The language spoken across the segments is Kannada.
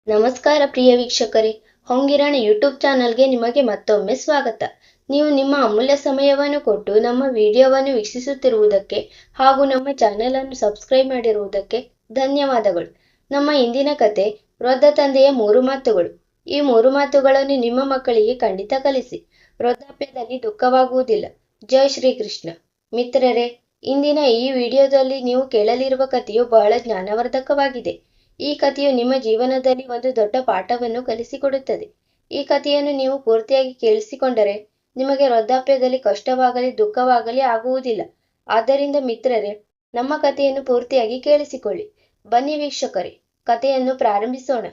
ನಮಸ್ಕಾರ ಪ್ರಿಯ ವೀಕ್ಷಕರೇ, ಹೊಂಗಿರಾಣಿ ಯೂಟ್ಯೂಬ್ ಚಾನಲ್ಗೆ ನಿಮಗೆ ಮತ್ತೊಮ್ಮೆ ಸ್ವಾಗತ. ನೀವು ನಿಮ್ಮ ಅಮೂಲ್ಯ ಸಮಯವನ್ನು ಕೊಟ್ಟು ನಮ್ಮ ವಿಡಿಯೋವನ್ನು ವೀಕ್ಷಿಸುತ್ತಿರುವುದಕ್ಕೆ ಹಾಗೂ ನಮ್ಮ ಚಾನೆಲ್ ಅನ್ನು ಸಬ್ಸ್ಕ್ರೈಬ್ ಮಾಡಿರುವುದಕ್ಕೆ ಧನ್ಯವಾದಗಳು. ನಮ್ಮ ಇಂದಿನ ಕತೆ ವೃದ್ಧ ತಂದೆಯ 3 ಮಾತುಗಳು. ಈ 3 ಮಾತುಗಳನ್ನು ನಿಮ್ಮ ಮಕ್ಕಳಿಗೆ ಖಂಡಿತ ಕಲಿಸಿ. ವೃದ್ಧಾಪ್ಯದಲ್ಲಿ ದುಃಖವಾಗುವುದಿಲ್ಲ. ಜೈ ಶ್ರೀಕೃಷ್ಣ. ಮಿತ್ರರೇ, ಇಂದಿನ ಈ ವಿಡಿಯೋದಲ್ಲಿ ನೀವು ಕೇಳಲಿರುವ ಕಥೆಯು ಬಹಳ ಜ್ಞಾನವರ್ಧಕವಾಗಿದೆ. ಈ ಕಥೆಯು ನಿಮ್ಮ ಜೀವನದಲ್ಲಿ ಒಂದು ದೊಡ್ಡ ಪಾಠವನ್ನು ಕಲಿಸಿಕೊಡುತ್ತದೆ. ಈ ಕಥೆಯನ್ನು ನೀವು ಪೂರ್ತಿಯಾಗಿ ಕೇಳಿಸಿಕೊಂಡರೆ ನಿಮಗೆ ವೃದ್ಧಾಪ್ಯದಲ್ಲಿ ಕಷ್ಟವಾಗಲಿ ದುಃಖವಾಗಲಿ ಆಗುವುದಿಲ್ಲ. ಆದ್ದರಿಂದ ಮಿತ್ರರೇ, ನಮ್ಮ ಕಥೆಯನ್ನು ಪೂರ್ತಿಯಾಗಿ ಕೇಳಿಸಿಕೊಳ್ಳಿ. ಬನ್ನಿ ವೀಕ್ಷಕರೇ, ಕಥೆಯನ್ನು ಪ್ರಾರಂಭಿಸೋಣ.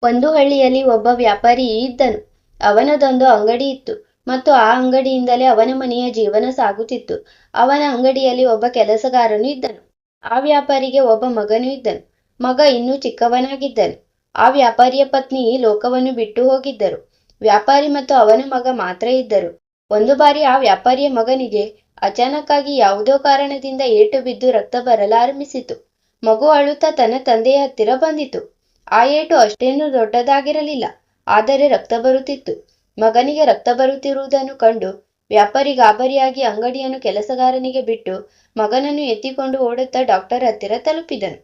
ಒಂದು ಹಳ್ಳಿಯಲ್ಲಿ ಒಬ್ಬ ವ್ಯಾಪಾರಿ ಇದ್ದನು. ಅವನದೊಂದು ಅಂಗಡಿ ಇತ್ತು ಮತ್ತು ಆ ಅಂಗಡಿಯಿಂದಲೇ ಅವನ ಮನೆಯ ಜೀವನ ಸಾಗುತ್ತಿತ್ತು. ಅವನ ಅಂಗಡಿಯಲ್ಲಿ ಒಬ್ಬ ಕೆಲಸಗಾರನು ಇದ್ದನು. ಆ ವ್ಯಾಪಾರಿಗೆ ಒಬ್ಬ ಮಗನು ಇದ್ದನು. ಮಗ ಇನ್ನೂ ಚಿಕ್ಕವನಾಗಿದ್ದನು. ಆ ವ್ಯಾಪಾರಿಯ ಪತ್ನಿ ಈ ಲೋಕವನ್ನು ಬಿಟ್ಟು ಹೋಗಿದ್ದರು. ವ್ಯಾಪಾರಿ ಮತ್ತು ಅವನ ಮಗ ಮಾತ್ರ ಇದ್ದರು. ಒಂದು ಬಾರಿ ಆ ವ್ಯಾಪಾರಿಯ ಮಗನಿಗೆ ಅಚಾನಕ್ಕಾಗಿ ಯಾವುದೋ ಕಾರಣದಿಂದ ಏಟು ಬಿದ್ದು ರಕ್ತ ಬರಲಾರಂಭಿಸಿತು. ಮಗು ಅಳುತ್ತಾ ತನ್ನ ತಂದೆಯ ಹತ್ತಿರ ಬಂದಿತು. ಆ ಏಟು ಅಷ್ಟೇನು ದೊಡ್ಡದಾಗಿರಲಿಲ್ಲ, ಆದರೆ ರಕ್ತ ಬರುತ್ತಿತ್ತು. ಮಗನಿಗೆ ರಕ್ತ ಬರುತ್ತಿರುವುದನ್ನು ಕಂಡು ವ್ಯಾಪಾರಿ ಗಾಬರಿಯಾಗಿ ಅಂಗಡಿಯನ್ನು ಕೆಲಸಗಾರನಿಗೆ ಬಿಟ್ಟು ಮಗನನ್ನು ಎತ್ತಿಕೊಂಡು ಓಡುತ್ತಾ ಡಾಕ್ಟರ್ ಹತ್ತಿರ ತಲುಪಿದನು.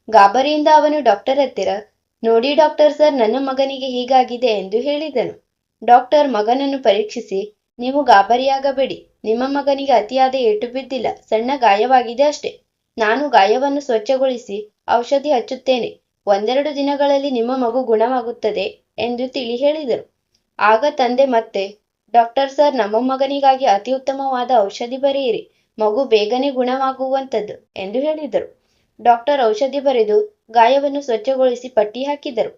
ಗಾಬರಿಯಿಂದ ಅವನು ಡಾಕ್ಟರ್ ಹತ್ತಿರ, ನೋಡಿ ಡಾಕ್ಟರ್ ಸರ್, ನನ್ನ ಮಗನಿಗೆ ಹೀಗಾಗಿದೆ ಎಂದು ಹೇಳಿದನು. ಡಾಕ್ಟರ್ ಮಗನನ್ನು ಪರೀಕ್ಷಿಸಿ, ನೀವು ಗಾಬರಿಯಾಗಬೇಡಿ, ನಿಮ್ಮ ಮಗನಿಗೆ ಅತಿಯಾದ ಏಟು ಬಿದ್ದಿಲ್ಲ, ಸಣ್ಣ ಗಾಯವಾಗಿದೆ ಅಷ್ಟೇ. ನಾನು ಗಾಯವನ್ನು ಸ್ವಚ್ಛಗೊಳಿಸಿ ಔಷಧಿ ಹಚ್ಚುತ್ತೇನೆ. 1-2 ದಿನಗಳಲ್ಲಿ ನಿಮ್ಮ ಮಗು ಗುಣವಾಗುತ್ತದೆ ಎಂದು ತಿಳಿ ಹೇಳಿದರು. ಆಗ ತಂದೆ ಮತ್ತೆ, ಡಾಕ್ಟರ್ ಸರ್, ನಮ್ಮ ಮಗನಿಗಾಗಿ ಅತಿ ಉತ್ತಮವಾದ ಔಷಧಿ ಬರೆಯಿರಿ, ಮಗು ಬೇಗನೆ ಗುಣವಾಗುವಂಥದ್ದು ಎಂದು ಹೇಳಿದರು. ಡಾಕ್ಟರ್ ಔಷಧಿ ಬರೆದು ಗಾಯವನ್ನು ಸ್ವಚ್ಛಗೊಳಿಸಿ ಪಟ್ಟಿ ಹಾಕಿದರು.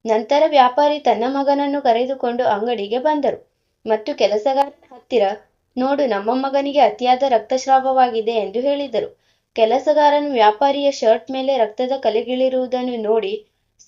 ನಂತರ ವ್ಯಾಪಾರಿ ತನ್ನ ಮಗನನ್ನು ಕರೆದುಕೊಂಡು ಅಂಗಡಿಗೆ ಬಂದರು ಮತ್ತು ಕೆಲಸಗಾರನ ಹತ್ತಿರ, ನೋಡು, ನಮ್ಮ ಮಗನಿಗೆ ಅತಿಯಾದ ರಕ್ತಸ್ರಾವವಾಗಿದೆ ಎಂದು ಹೇಳಿದರು. ಕೆಲಸಗಾರನು ವ್ಯಾಪಾರಿಯ ಶರ್ಟ್ ಮೇಲೆ ರಕ್ತದ ಕಲೆಗಳಿರುವುದನ್ನು ನೋಡಿ,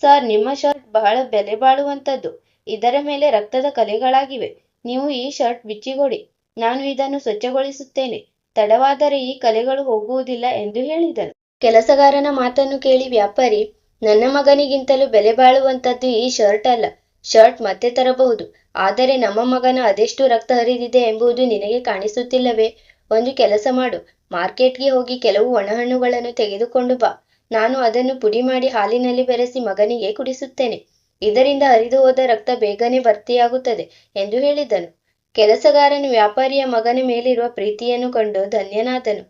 ಸರ್, ನಿಮ್ಮ ಶರ್ಟ್ ಬಹಳ ಬೆಲೆ ಬಾಳುವಂಥದ್ದು, ಇದರ ಮೇಲೆ ರಕ್ತದ ಕಲೆಗಳಾಗಿವೆ. ನೀವು ಈ ಶರ್ಟ್ ಬಿಚ್ಚಿಕೊಡಿ, ನಾನು ಇದನ್ನು ಸ್ವಚ್ಛಗೊಳಿಸುತ್ತೇನೆ. ತಡವಾದರೆ ಈ ಕಲೆಗಳು ಹೋಗುವುದಿಲ್ಲ ಎಂದು ಹೇಳಿದನು. ಕೆಲಸಗಾರನ ಮಾತನ್ನು ಕೇಳಿ ವ್ಯಾಪಾರಿ, ನನ್ನ ಮಗನಿಗಿಂತಲೂ ಬೆಲೆ ಬಾಳುವಂಥದ್ದು ಈ ಶರ್ಟ್ ಅಲ್ಲ. ಶರ್ಟ್ ಮತ್ತೆ ತರಬಹುದು, ಆದರೆ ನಮ್ಮ ಮಗನ ಅದೆಷ್ಟು ರಕ್ತ ಹರಿದಿದೆ ಎಂಬುದು ನಿನಗೆ ಕಾಣಿಸುತ್ತಿಲ್ಲವೇ? ಒಂದು ಕೆಲಸ ಮಾಡು, ಮಾರ್ಕೆಟ್ಗೆ ಹೋಗಿ ಕೆಲವು ಒಣಹಣ್ಣುಗಳನ್ನು ತೆಗೆದುಕೊಂಡು ಬಾ. ನಾನು ಅದನ್ನು ಪುಡಿ ಮಾಡಿ ಹಾಲಿನಲ್ಲಿ ಬೆರೆಸಿ ಮಗನಿಗೆ ಕುಡಿಸುತ್ತೇನೆ. ಇದರಿಂದ ಹರಿದು ಹೋದ ರಕ್ತ ಬೇಗನೆ ಭರ್ತಿಯಾಗುತ್ತದೆ ಎಂದು ಹೇಳಿದನು. ಕೆಲಸಗಾರನು ವ್ಯಾಪಾರಿಯ ಮಗನ ಮೇಲಿರುವ ಪ್ರೀತಿಯನ್ನು ಕಂಡು ಧನ್ಯನಾದನು.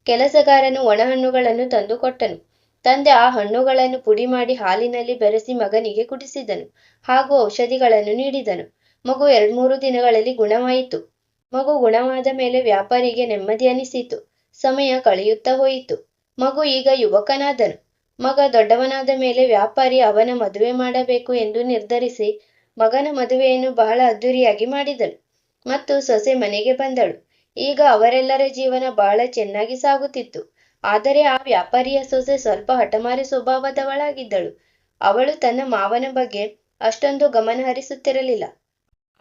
ಕೆಲಸಗಾರನು ಒಣಹಣ್ಣುಗಳನ್ನು ತಂದುಕೊಟ್ಟನು. ತಂದೆ ಆ ಹಣ್ಣುಗಳನ್ನು ಪುಡಿ ಮಾಡಿ ಹಾಲಿನಲ್ಲಿ ಬೆರೆಸಿ ಮಗನಿಗೆ ಕುಡಿಸಿದನು ಹಾಗೂ ಔಷಧಿಗಳನ್ನು ನೀಡಿದನು. ಮಗು 2-3 ದಿನಗಳಲ್ಲಿ ಗುಣವಾಯಿತು. ಮಗು ಗುಣವಾದ ಮೇಲೆ ವ್ಯಾಪಾರಿಗೆ ನೆಮ್ಮದಿ ಅನಿಸಿತು. ಸಮಯ ಕಳೆಯುತ್ತಾ ಹೋಯಿತು. ಮಗು ಈಗ ಯುವಕನಾದನು. ಮಗ ದೊಡ್ಡವನಾದ ಮೇಲೆ ವ್ಯಾಪಾರಿ ಅವನ ಮದುವೆ ಮಾಡಬೇಕು ಎಂದು ನಿರ್ಧರಿಸಿ ಮಗನ ಮದುವೆಯನ್ನು ಬಹಳ ಅದ್ದೂರಿಯಾಗಿ ಮಾಡಿದನು ಮತ್ತು ಸೊಸೆ ಮನೆಗೆ ಬಂದಳು. ಈಗ ಅವರೆಲ್ಲರ ಜೀವನ ಬಹಳ ಚೆನ್ನಾಗಿ ಸಾಗುತ್ತಿತ್ತು. ಆದರೆ ಆ ವ್ಯಾಪಾರಿಯ ಸೊಸೆ ಸ್ವಲ್ಪ ಹಠಮಾರಿ ಸ್ವಭಾವದವಳಾಗಿದ್ದಳು. ಅವಳು ತನ್ನ ಮಾವನ ಬಗ್ಗೆ ಅಷ್ಟೊಂದು ಗಮನ ಹರಿಸುತ್ತಿರಲಿಲ್ಲ.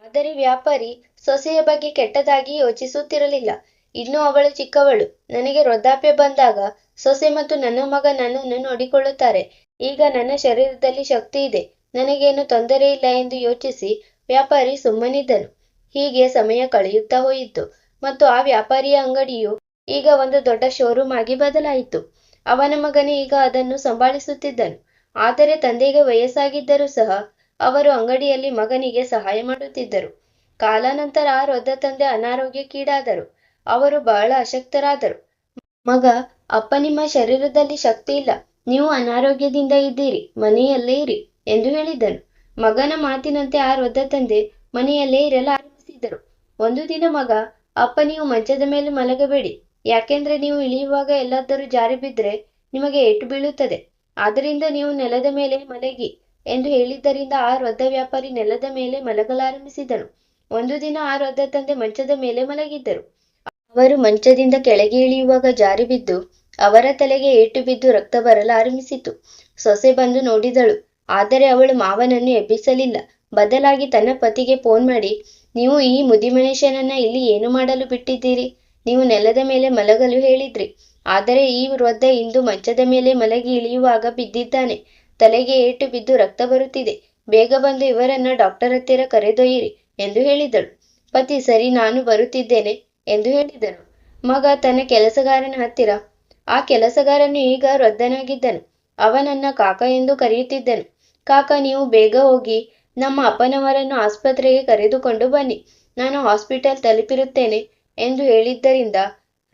ಆದರೆ ವ್ಯಾಪಾರಿ ಸೊಸೆಯ ಬಗ್ಗೆ ಕೆಟ್ಟದಾಗಿ ಯೋಚಿಸುತ್ತಿರಲಿಲ್ಲ. ಇನ್ನು ಅವಳು ಚಿಕ್ಕವಳು. ನನಗೆ ವೃದ್ಧಾಪ್ಯ ಬಂದಾಗ ಸೊಸೆ ಮತ್ತು ನನ್ನ ಮಗ ನನ್ನನ್ನು ನೋಡಿಕೊಳ್ಳುತ್ತಾರೆ. ಈಗ ನನ್ನ ಶರೀರದಲ್ಲಿ ಶಕ್ತಿ ಇದೆ, ನನಗೇನು ತೊಂದರೆ ಇಲ್ಲ ಎಂದು ಯೋಚಿಸಿ ವ್ಯಾಪಾರಿ ಸುಮ್ಮನಿದ್ದನು. ಹೀಗೆ ಸಮಯ ಕಳೆಯುತ್ತಾ ಹೋಯಿತು ಮತ್ತು ಆ ವ್ಯಾಪಾರಿಯ ಅಂಗಡಿಯು ಈಗ ಒಂದು ದೊಡ್ಡ ಶೋರೂಮ್ ಆಗಿ ಬದಲಾಯಿತು. ಅವನ ಮಗನೇ ಈಗ ಅದನ್ನು ಸಂಭಾಳಿಸುತ್ತಿದ್ದನು. ಆದರೆ ತಂದೆಗೆ ವಯಸ್ಸಾಗಿದ್ದರೂ ಸಹ ಅವರು ಅಂಗಡಿಯಲ್ಲಿ ಮಗನಿಗೆ ಸಹಾಯ ಮಾಡುತ್ತಿದ್ದರು. ಕಾಲಾನಂತರ ಆ ವೃದ್ಧ ತಂದೆ ಅನಾರೋಗ್ಯಕ್ಕೀಡಾದರು. ಅವರು ಬಹಳ ಅಶಕ್ತರಾದರು. ಮಗ, ಅಪ್ಪ, ನಿಮ್ಮ ಶರೀರದಲ್ಲಿ ಶಕ್ತಿ ಇಲ್ಲ, ನೀವು ಅನಾರೋಗ್ಯದಿಂದ ಇದ್ದೀರಿ, ಮನೆಯಲ್ಲೇ ಇರಿ ಎಂದು ಹೇಳಿದನು. ಮಗನ ಮಾತಿನಂತೆ ಆ ವೃದ್ಧ ತಂದೆ ಮನೆಯಲ್ಲೇ ಇರಲು ಆರಂಭಿಸಿದರು. ಒಂದು ದಿನ ಮಗ, ಅಪ್ಪ, ನೀವು ಮಂಚದ ಮೇಲೆ ಮಲಗಬೇಡಿ, ಯಾಕೆಂದ್ರೆ ನೀವು ಇಳಿಯುವಾಗ ಎಲ್ಲಾದರೂ ಜಾರಿ ಬಿದ್ದರೆ ನಿಮಗೆ ಏಟು ಬೀಳುತ್ತದೆ. ಆದ್ದರಿಂದ ನೀವು ನೆಲದ ಮೇಲೆ ಮಲಗಿ ಎಂದು ಹೇಳಿದ್ದರಿಂದ ಆ ವೃದ್ಧ ವ್ಯಾಪಾರಿ ನೆಲದ ಮೇಲೆ ಮಲಗಲಾರಂಭಿಸಿದನು. ಒಂದು ದಿನ ಆ ವೃದ್ಧ ತಂದೆ ಮಂಚದ ಮೇಲೆ ಮಲಗಿದ್ದರು. ಅವರು ಮಂಚದಿಂದ ಕೆಳಗೆ ಇಳಿಯುವಾಗ ಜಾರಿ ಬಿದ್ದು ಅವರ ತಲೆಗೆ ಏಟು ಬಿದ್ದು ರಕ್ತ ಬರಲಾರಂಭಿಸಿತು. ಸೊಸೆ ಬಂದು ನೋಡಿದಳು, ಆದರೆ ಅವಳು ಮಾವನನ್ನು ಎಬ್ಬಿಸಲಿಲ್ಲ. ಬದಲಾಗಿ ತನ್ನ ಪತಿಗೆ ಫೋನ್ ಮಾಡಿ, ನೀವು ಈ ಮುದಿಮನುಷ್ಯನನ್ನ ಇಲ್ಲಿ ಏನು ಮಾಡಲು ಬಿಟ್ಟಿದ್ದೀರಿ? ನೀವು ನೆಲದ ಮೇಲೆ ಮಲಗಲು ಹೇಳಿದ್ರಿ, ಆದರೆ ಈ ವೃದ್ಧ ಇಂದು ಮಂಚದ ಮೇಲೆ ಮಲಗಿ ಇಳಿಯುವಾಗ ಬಿದ್ದಿದ್ದಾನೆ. ತಲೆಗೆ ಏಟು ಬಿದ್ದು ರಕ್ತ ಬರುತ್ತಿದೆ. ಬೇಗ ಬಂದು ಇವರನ್ನ ಡಾಕ್ಟರ್ ಹತ್ತಿರ ಕರೆದೊಯ್ಯಿರಿ ಎಂದು ಹೇಳಿದಳು. ಪತಿ ಸರಿ ನಾನು ಬರುತ್ತಿದ್ದೇನೆ ಎಂದು ಹೇಳಿದನು. ಮಗ ತನ್ನ ಕೆಲಸಗಾರನ ಹತ್ತಿರ. ಆ ಕೆಲಸಗಾರನು ಈಗ ವೃದ್ಧನಾಗಿದ್ದನು. ಅವನನ್ನ ಕಾಕ ಎಂದು ಕರೆಯುತ್ತಿದ್ದನು. ಕಾಕ, ನೀವು ಬೇಗ ಹೋಗಿ ನಮ್ಮ ಅಪ್ಪನವರನ್ನು ಆಸ್ಪತ್ರೆಗೆ ಕರೆದುಕೊಂಡು ಬನ್ನಿ, ನಾನು ಹಾಸ್ಪಿಟಲ್ ತಲುಪಿರುತ್ತೇನೆ ಎಂದು ಹೇಳಿದ್ದರಿಂದ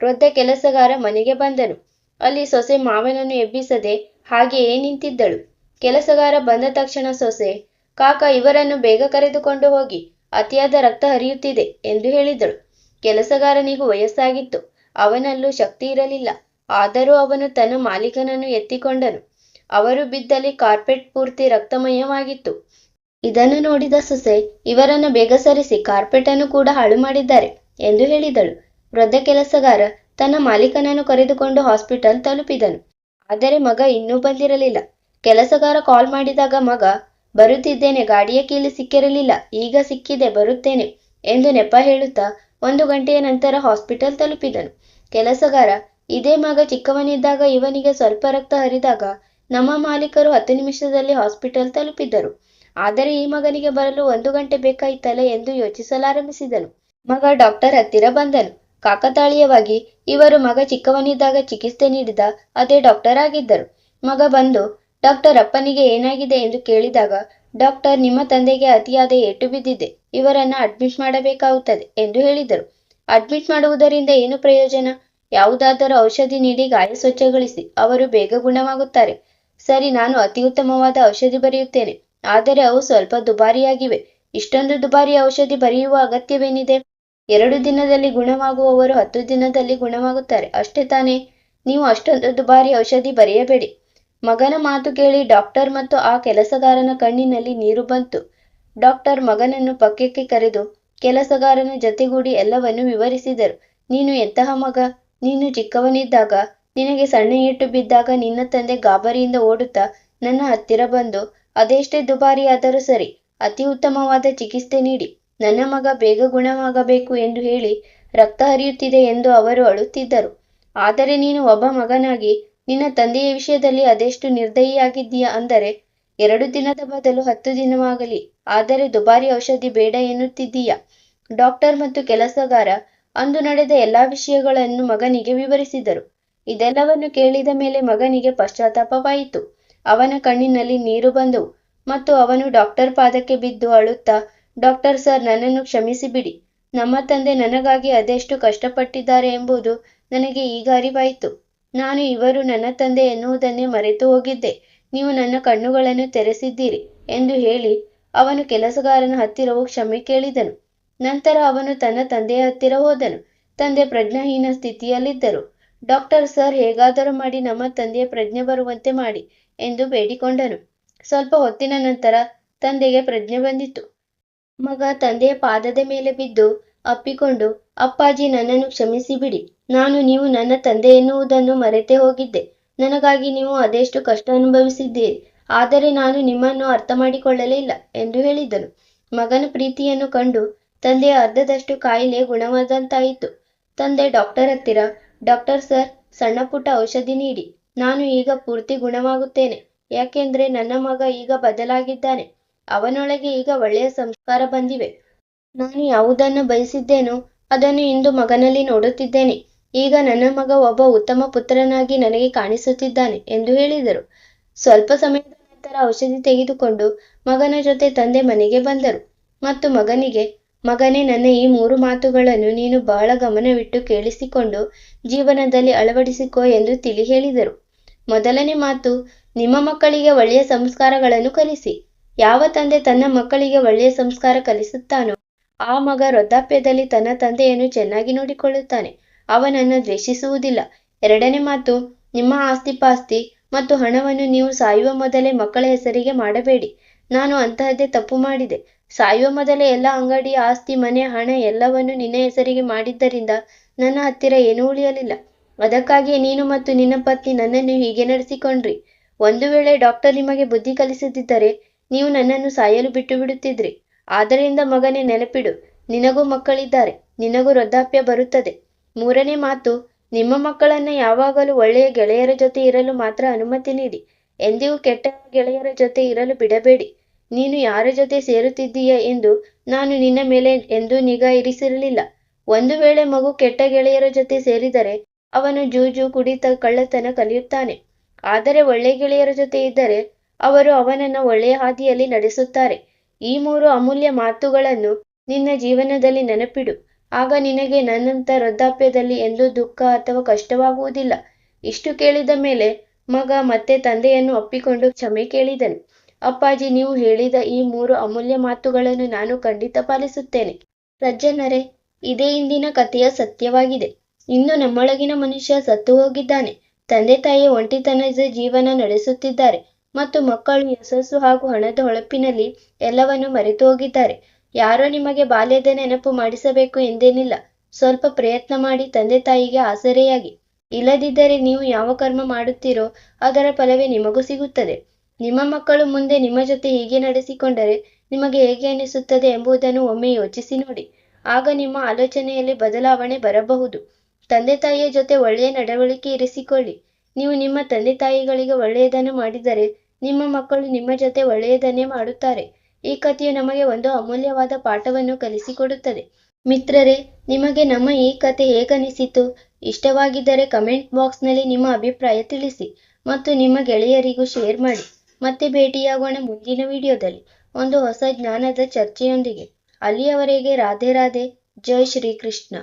ವೃದ್ಧ ಕೆಲಸಗಾರ ಮನೆಗೆ ಬಂದನು. ಅಲ್ಲಿ ಸೊಸೆ ಮಾವನನ್ನು ಎಬ್ಬಿಸದೆ ಹಾಗೆಯೇ ನಿಂತಿದ್ದಳು. ಕೆಲಸಗಾರ ಬಂದ ತಕ್ಷಣ ಸೊಸೆ, ಕಾಕ ಇವರನ್ನು ಬೇಗ ಕರೆದುಕೊಂಡು ಹೋಗಿ, ಅತಿಯಾದ ರಕ್ತ ಹರಿಯುತ್ತಿದೆ ಎಂದು ಹೇಳಿದಳು. ಕೆಲಸಗಾರನಿಗೂ ವಯಸ್ಸಾಗಿತ್ತು. ಅವನಲ್ಲೂ ಶಕ್ತಿ ಇರಲಿಲ್ಲ. ಆದರೂ ಅವನು ತನ್ನ ಮಾಲೀಕನನ್ನು ಎತ್ತಿಕೊಂಡನು. ಅವರು ಬಿದ್ದಲ್ಲಿ ಕಾರ್ಪೆಟ್ ಪೂರ್ತಿ ರಕ್ತಮಯವಾಗಿತ್ತು. ಇದನ್ನು ನೋಡಿದ ಸೊಸೆ, ಇವರನ್ನು ಬೇಗ ಸರಿಸಿ, ಕಾರ್ಪೆಟ್ ಅನ್ನು ಕೂಡ ಹಾಳು ಮಾಡಿದ್ದಾರೆ ಎಂದು ಹೇಳಿದಳು. ವೃದ್ಧ ಕೆಲಸಗಾರ ತನ್ನ ಮಾಲೀಕನನ್ನು ಕರೆದುಕೊಂಡು ಹಾಸ್ಪಿಟಲ್ ತಲುಪಿದನು. ಆದರೆ ಮಗ ಇನ್ನೂ ಬಂದಿರಲಿಲ್ಲ. ಕೆಲಸಗಾರ ಕಾಲ್ ಮಾಡಿದಾಗ ಮಗ, ಬರುತ್ತಿದ್ದೇನೆ, ಗಾಡಿಯ ಕೀಲಿ ಸಿಕ್ಕಿರಲಿಲ್ಲ, ಈಗ ಸಿಕ್ಕಿದೆ, ಬರುತ್ತೇನೆ ಎಂದು ನೆಪ ಹೇಳುತ್ತಾ 1 ಗಂಟೆಯ ನಂತರ ಹಾಸ್ಪಿಟಲ್ ತಲುಪಿದನು. ಕೆಲಸಗಾರ, ಇದೇ ಮಗ ಚಿಕ್ಕವನಿದ್ದಾಗ ಇವನಿಗೆ ಸ್ವಲ್ಪ ರಕ್ತ ಹರಿದಾಗ ನಮ್ಮ ಮಾಲೀಕರು 10 ನಿಮಿಷದಲ್ಲಿ ಹಾಸ್ಪಿಟಲ್ ತಲುಪಿದ್ದರು. ಆದರೆ ಈ ಮಗನಿಗೆ ಬರಲು 1 ಗಂಟೆ ಬೇಕಾಯಿತಲ್ಲ ಎಂದು ಯೋಚಿಸಲಾರಂಭಿಸಿದನು. ಮಗ ಡಾಕ್ಟರ್ ಹತ್ತಿರ ಬಂದನು. ಕಾಕತಾಳೀಯವಾಗಿ ಇವರು ಮಗ ಚಿಕ್ಕವನಿದ್ದಾಗ ಚಿಕಿತ್ಸೆ ನೀಡಿದ ಅದೇ ಡಾಕ್ಟರ್ ಆಗಿದ್ದರು. ಮಗ ಬಂದು, ಡಾಕ್ಟರ್, ಅಪ್ಪನಿಗೆ ಏನಾಗಿದೆ ಎಂದು ಕೇಳಿದಾಗ, ಡಾಕ್ಟರ್, ನಿಮ್ಮ ತಂದೆಗೆ ಅತಿಯಾದ ಏಟು ಬಿದ್ದಿದೆ, ಇವರನ್ನ ಅಡ್ಮಿಟ್ ಮಾಡಬೇಕಾಗುತ್ತದೆ ಎಂದು ಹೇಳಿದರು. ಅಡ್ಮಿಟ್ ಮಾಡುವುದರಿಂದ ಏನು ಪ್ರಯೋಜನ? ಯಾವುದಾದರೂ ಔಷಧಿ ನೀಡಿ ಗಾಯ ಸ್ವಚ್ಛಗೊಳಿಸಿ, ಅವರು ಬೇಗ ಗುಣವಾಗುತ್ತಾರೆ. ಸರಿ, ನಾನು ಅತಿ ಉತ್ತಮವಾದ ಔಷಧಿ ಬರೆಯುತ್ತೇನೆ, ಆದರೆ ಅವು ಸ್ವಲ್ಪ ದುಬಾರಿಯಾಗಿವೆ. ಇಷ್ಟೊಂದು ದುಬಾರಿ ಔಷಧಿ ಬರೆಯುವ ಅಗತ್ಯವೇನಿದೆ? 2 ದಿನದಲ್ಲಿ ಗುಣವಾಗುವವರು 10 ದಿನದಲ್ಲಿ ಗುಣವಾಗುತ್ತಾರೆ, ಅಷ್ಟೇ ತಾನೇ? ನೀವು ಅಷ್ಟೊಂದು ದುಬಾರಿ ಔಷಧಿ ಬರೆಯಬೇಡಿ. ಮಗನ ಮಾತು ಕೇಳಿ ಡಾಕ್ಟರ್ ಮತ್ತು ಆ ಕೆಲಸಗಾರನ ಕಣ್ಣಿನಲ್ಲಿ ನೀರು ಬಂತು. ಡಾಕ್ಟರ್ ಮಗನನ್ನು ಪಕ್ಕಕ್ಕೆ ಕರೆದು ಕೆಲಸಗಾರನ ಜೊತೆಗೂಡಿ ಎಲ್ಲವನ್ನೂ ವಿವರಿಸಿದರು. ನೀನು ಎಂತಹ ಮಗ? ನೀನು ಚಿಕ್ಕವನಿದ್ದಾಗ ನಿನಗೆ ಸಣ್ಣ ಏಟು ಬಿದ್ದಾಗ ನಿನ್ನ ತಂದೆ ಗಾಬರಿಯಿಂದ ಓಡುತ್ತಾ ನನ್ನ ಹತ್ತಿರ ಬಂದು, ಅದೆಷ್ಟೇ ದುಬಾರಿಯಾದರೂ ಸರಿ, ಅತಿ ಉತ್ತಮವಾದ ಚಿಕಿತ್ಸೆ ನೀಡಿ ನನ್ನ ಮಗ ಬೇಗ ಗುಣವಾಗಬೇಕು ಎಂದು ಹೇಳಿ ರಕ್ತ ಹರಿಯುತ್ತಿದೆ ಎಂದು ಅವರು ಅಳುತ್ತಿದ್ದರು. ಆದರೆ ನೀನು ಒಬ್ಬ ಮಗನಾಗಿ ನಿನ್ನ ತಂದೆಯ ವಿಷಯದಲ್ಲಿ ಅದೆಷ್ಟು ನಿರ್ದಯಿಯಾಗಿದ್ದೀಯಾ ಅಂದರೆ 2 ದಿನದ ಬದಲು 10 ದಿನವಾಗಲಿ, ಆದರೆ ದುಬಾರಿ ಔಷಧಿ ಬೇಡ ಎನ್ನುತ್ತಿದ್ದೀಯಾ. ಡಾಕ್ಟರ್ ಮತ್ತು ಕೆಲಸಗಾರ ಅಂದು ನಡೆದ ಎಲ್ಲಾ ವಿಷಯಗಳನ್ನು ಮಗನಿಗೆ ವಿವರಿಸಿದರು. ಇದೆಲ್ಲವನ್ನು ಕೇಳಿದ ಮೇಲೆ ಮಗನಿಗೆ ಪಶ್ಚಾತ್ತಾಪವಾಯಿತು. ಅವನ ಕಣ್ಣಿನಲ್ಲಿ ನೀರು ಬಂದವು ಮತ್ತು ಅವನು ಡಾಕ್ಟರ್ ಪಾದಕ್ಕೆ ಬಿದ್ದು ಅಳುತ್ತಾ, ಡಾಕ್ಟರ್ ಸರ್, ನನ್ನನ್ನು ಕ್ಷಮಿಸಿಬಿಡಿ. ನಮ್ಮ ತಂದೆ ನನಗಾಗಿ ಅದೆಷ್ಟು ಕಷ್ಟಪಟ್ಟಿದ್ದಾರೆ ಎಂಬುದು ನನಗೆ ಈಗ ಅರಿವಾಯಿತು. ನಾನು ಇವರು ನನ್ನ ತಂದೆ ಎನ್ನುವುದನ್ನೇ ಮರೆತು ಹೋಗಿದ್ದೆ. ನೀವು ನನ್ನ ಕಣ್ಣುಗಳನ್ನು ತೆರೆಸಿದ್ದೀರಿ ಎಂದು ಹೇಳಿ ಅವನು ಕೆಲಸಗಾರನ ಹತ್ತಿರವೂ ಕ್ಷಮೆ ಕೇಳಿದನು. ನಂತರ ಅವನು ತನ್ನ ತಂದೆಯ ಹತ್ತಿರ ಹೋದನು. ತಂದೆ ಪ್ರಜ್ಞಾಹೀನ ಸ್ಥಿತಿಯಲ್ಲಿದ್ದರು. ಡಾಕ್ಟರ್ ಸರ್, ಹೇಗಾದರೂ ಮಾಡಿ ನಮ್ಮ ತಂದೆಯ ಪ್ರಜ್ಞೆ ಬರುವಂತೆ ಮಾಡಿ ಎಂದು ಬೇಡಿಕೊಂಡನು. ಸ್ವಲ್ಪ ಹೊತ್ತಿನ ನಂತರ ತಂದೆಗೆ ಪ್ರಜ್ಞೆ ಬಂದಿತು. ಮಗ ತಂದೆಯ ಪಾದದ ಮೇಲೆ ಬಿದ್ದು ಅಪ್ಪಿಕೊಂಡು, ಅಪ್ಪಾಜಿ, ನನ್ನನ್ನು ಕ್ಷಮಿಸಿಬಿಡಿ. ನೀವು ನನ್ನ ತಂದೆ ಎನ್ನುವುದನ್ನು ಮರೆತೇ ಹೋಗಿದ್ದೆ. ನನಗಾಗಿ ನೀವು ಅದೆಷ್ಟು ಕಷ್ಟ ಅನುಭವಿಸಿದ್ದೀರಿ, ಆದರೆ ನಾನು ನಿಮ್ಮನ್ನು ಅರ್ಥ ಮಾಡಿಕೊಳ್ಳಲೇ ಇಲ್ಲ ಎಂದು ಹೇಳಿದನು. ಮಗನ ಪ್ರೀತಿಯನ್ನು ಕಂಡು ತಂದೆಯ ಅರ್ಧದಷ್ಟು ಕಾಯಿಲೆ ಗುಣವಾದಂತಾಯಿತು. ತಂದೆ ಡಾಕ್ಟರ್ ಹತ್ತಿರ, ಡಾಕ್ಟರ್ ಸರ್, ಸಣ್ಣ ಪುಟ್ಟ ಔಷಧಿ ನೀಡಿ, ನಾನು ಈಗ ಪೂರ್ತಿ ಗುಣವಾಗುತ್ತೇನೆ. ಯಾಕೆಂದ್ರೆ ನನ್ನ ಮಗ ಈಗ ಬದಲಾಗಿದ್ದಾನೆ. ಅವನೊಳಗೆ ಈಗ ಒಳ್ಳೆಯ ಸಂಸ್ಕಾರ ಬಂದಿವೆ. ನಾನು ಯಾವುದನ್ನು ಬಯಸಿದ್ದೇನೋ ಅದನ್ನು ಇಂದು ಮಗನಲ್ಲಿ ನೋಡುತ್ತಿದ್ದೇನೆ. ಈಗ ನನ್ನ ಮಗ ಒಬ್ಬ ಉತ್ತಮ ಪುತ್ರನಾಗಿ ನನಗೆ ಕಾಣಿಸುತ್ತಿದ್ದಾನೆ ಎಂದು ಹೇಳಿದರು. ಸ್ವಲ್ಪ ಸಮಯದ ನಂತರ ಔಷಧಿ ತೆಗೆದುಕೊಂಡು ಮಗನ ಜೊತೆ ತಂದೆ ಮನೆಗೆ ಬಂದರು ಮತ್ತು ಮಗನಿಗೆ, ಮಗನೇ, ನನ್ನ ಈ 3 ಮಾತುಗಳನ್ನು ನೀನು ಬಹಳ ಗಮನವಿಟ್ಟು ಕೇಳಿಸಿಕೊಂಡು ಜೀವನದಲ್ಲಿ ಅಳವಡಿಸಿಕೋ ಎಂದು ತಿಳಿ ಹೇಳಿದರು. ಮೊದಲನೇ ಮಾತು, ನಿಮ್ಮ ಮಕ್ಕಳಿಗೆ ಒಳ್ಳೆಯ ಸಂಸ್ಕಾರಗಳನ್ನು ಕಲಿಸಿ. ಯಾವ ತಂದೆ ತನ್ನ ಮಕ್ಕಳಿಗೆ ಒಳ್ಳೆಯ ಸಂಸ್ಕಾರ ಕಲಿಸುತ್ತಾನೋ ಆ ಮಗ ವೃದ್ಧಾಪ್ಯದಲ್ಲಿ ತನ್ನ ತಂದೆಯನ್ನು ಚೆನ್ನಾಗಿ ನೋಡಿಕೊಳ್ಳುತ್ತಾನೆ, ಅವನನ್ನು ದ್ವೇಷಿಸುವುದಿಲ್ಲ. 2ನೇ ಮಾತು, ನಿಮ್ಮ ಆಸ್ತಿಪಾಸ್ತಿ ಮತ್ತು ಹಣವನ್ನು ನೀವು ಸಾಯುವ ಮೊದಲೇ ಮಕ್ಕಳ ಹೆಸರಿಗೆ ಮಾಡಬೇಡಿ. ನಾನು ಅಂತಹದ್ದೇ ತಪ್ಪು ಮಾಡಿದೆ. ಸಾಯುವ ಮೊದಲೇ ಎಲ್ಲ ಅಂಗಡಿ, ಆಸ್ತಿ, ಮನೆ, ಹಣ ಎಲ್ಲವನ್ನು ನಿನ್ನ ಹೆಸರಿಗೆ ಮಾಡಿದ್ದರಿಂದ ನನ್ನ ಹತ್ತಿರ ಏನೂ ಉಳಿಯಲಿಲ್ಲ. ಅದಕ್ಕಾಗಿಯೇ ನೀನು ಮತ್ತು ನಿನ್ನ ಪತ್ನಿ ನನ್ನನ್ನು ಹೀಗೆ ನಡೆಸಿಕೊಂಡ್ರಿ. ಒಂದು ವೇಳೆ ಡಾಕ್ಟರ್ ನಿಮಗೆ ಬುದ್ಧಿ ಕಲಿಸದಿದ್ದರೆ ನೀವು ನನ್ನನ್ನು ಸಾಯಲು ಬಿಟ್ಟು ಬಿಡುತ್ತಿದ್ರಿ. ಆದ್ದರಿಂದ ಮಗನೇ, ನೆನಪಿಡು, ನಿನಗೂ ಮಕ್ಕಳಿದ್ದಾರೆ, ನಿನಗೂ ವೃದ್ಧಾಪ್ಯ ಬರುತ್ತದೆ. 3ನೇ ಮಾತು, ನಿಮ್ಮ ಮಕ್ಕಳನ್ನ ಯಾವಾಗಲೂ ಒಳ್ಳೆಯ ಗೆಳೆಯರ ಜೊತೆ ಇರಲು ಮಾತ್ರ ಅನುಮತಿ ನೀಡಿ. ಎಂದಿಗೂ ಕೆಟ್ಟ ಗೆಳೆಯರ ಜೊತೆ ಇರಲು ಬಿಡಬೇಡಿ. ನೀನು ಯಾರ ಜೊತೆ ಸೇರುತ್ತಿದ್ದೀಯ ಎಂದು ನಾನು ನಿನ್ನ ಮೇಲೆ ಎಂದೂ ನಿಗಾ ಇರಿಸಿರಲಿಲ್ಲ. ಒಂದು ವೇಳೆ ಮಗು ಕೆಟ್ಟ ಗೆಳೆಯರ ಜೊತೆ ಸೇರಿದರೆ ಅವನು ಜೂಜು, ಕುಡಿತ, ಕಳ್ಳತನ ಕಲಿಯುತ್ತಾನೆ. ಆದರೆ ಒಳ್ಳೆ ಗೆಳೆಯರ ಜೊತೆ ಇದ್ದರೆ ಅವರು ಅವನನ್ನು ಒಳ್ಳೆಯ ಹಾದಿಯಲ್ಲಿ ನಡೆಸುತ್ತಾರೆ. ಈ 3 ಅಮೂಲ್ಯ ಮಾತುಗಳನ್ನು ನಿನ್ನ ಜೀವನದಲ್ಲಿ ನೆನಪಿಡು. ಆಗ ನಿನಗೆ ನನ್ನಂಥ ವೃದ್ಧಾಪ್ಯದಲ್ಲಿ ಎಂದೂ ದುಃಖ ಅಥವಾ ಕಷ್ಟವಾಗುವುದಿಲ್ಲ. ಇಷ್ಟು ಕೇಳಿದ ಮೇಲೆ ಮಗ ಮತ್ತೆ ತಂದೆಯನ್ನು ಅಪ್ಪಿಕೊಂಡು ಕ್ಷಮೆ ಕೇಳಿದನು. ಅಪ್ಪಾಜಿ, ನೀವು ಹೇಳಿದ ಈ 3 ಅಮೂಲ್ಯ ಮಾತುಗಳನ್ನು ನಾನು ಖಂಡಿತ ಪಾಲಿಸುತ್ತೇನೆ. ಸಜ್ಜನರೇ, ಇದೇ ಇಂದಿನ ಕಥೆಯ ಸತ್ಯವಾಗಿದೆ. ಇಂದು ನಮ್ಮೊಳಗಿನ ಮನುಷ್ಯ ಸತ್ತು ಹೋಗಿದ್ದಾನೆ. ತಂದೆ ತಾಯಿ ಒಂಟಿತನದ ಜೀವನ ನಡೆಸುತ್ತಿದ್ದಾರೆ ಮತ್ತು ಮಕ್ಕಳು ಯಶಸ್ಸು ಹಾಗೂ ಹಣದ ಹೊಳಪಿನಲ್ಲಿ ಎಲ್ಲವನ್ನೂ ಮರೆತು ಹೋಗಿದ್ದಾರೆ. ಯಾರೋ ನಿಮಗೆ ಬಾಲ್ಯದ ನೆನಪು ಮಾಡಿಸಬೇಕು ಎಂದೇನಿಲ್ಲ. ಸ್ವಲ್ಪ ಪ್ರಯತ್ನ ಮಾಡಿ ತಂದೆ ತಾಯಿಗೆ ಆಸರೆಯಾಗಿ. ಇಲ್ಲದಿದ್ದರೆ ನೀವು ಯಾವ ಕರ್ಮ ಮಾಡುತ್ತೀರೋ ಅದರ ಫಲವೇ ನಿಮಗೂ ಸಿಗುತ್ತದೆ. ನಿಮ್ಮ ಮಕ್ಕಳು ಮುಂದೆ ನಿಮ್ಮ ಜೊತೆ ಹೀಗೆ ನಡೆಸಿಕೊಂಡರೆ ನಿಮಗೆ ಹೇಗೆ ಅನಿಸುತ್ತದೆ ಎಂಬುದನ್ನು ಒಮ್ಮೆ ಯೋಚಿಸಿ ನೋಡಿ. ಆಗ ನಿಮ್ಮ ಆಲೋಚನೆಯಲ್ಲಿ ಬದಲಾವಣೆ ಬರಬಹುದು. ತಂದೆ ತಾಯಿಯ ಜೊತೆ ಒಳ್ಳೆಯ ನಡವಳಿಕೆ ಇರಿಸಿಕೊಳ್ಳಿ. ನೀವು ನಿಮ್ಮ ತಂದೆ ತಾಯಿಗಳಿಗೆ ಒಳ್ಳೆಯದನ್ನು ಮಾಡಿದರೆ ನಿಮ್ಮ ಮಕ್ಕಳು ನಿಮ್ಮ ಜೊತೆ ಒಳ್ಳೆಯದನ್ನೇ ಮಾಡುತ್ತಾರೆ. ಈ ಕಥೆಯು ನಮಗೆ ಒಂದು ಅಮೂಲ್ಯವಾದ ಪಾಠವನ್ನು ಕಲಿಸಿಕೊಡುತ್ತದೆ. ಮಿತ್ರರೇ, ನಿಮಗೆ ನಮ್ಮ ಈ ಕಥೆ ಹೇಗನಿಸಿತು? ಇಷ್ಟವಾಗಿದ್ದರೆ ಕಮೆಂಟ್ ಬಾಕ್ಸ್ನಲ್ಲಿ ನಿಮ್ಮ ಅಭಿಪ್ರಾಯ ತಿಳಿಸಿ ಮತ್ತು ನಿಮ್ಮ ಗೆಳೆಯರಿಗೂ ಶೇರ್ ಮಾಡಿ. ಮತ್ತೆ ಭೇಟಿಯಾಗೋಣ ಮುಂದಿನ ವಿಡಿಯೋದಲ್ಲಿ ಒಂದು ಹೊಸ ಜ್ಞಾನದ ಚರ್ಚೆಯೊಂದಿಗೆ. ಅಲ್ಲಿಯವರೆಗೆ ರಾಧೆ ರಾಧೆ. ಜೈ ಶ್ರೀಕೃಷ್ಣ.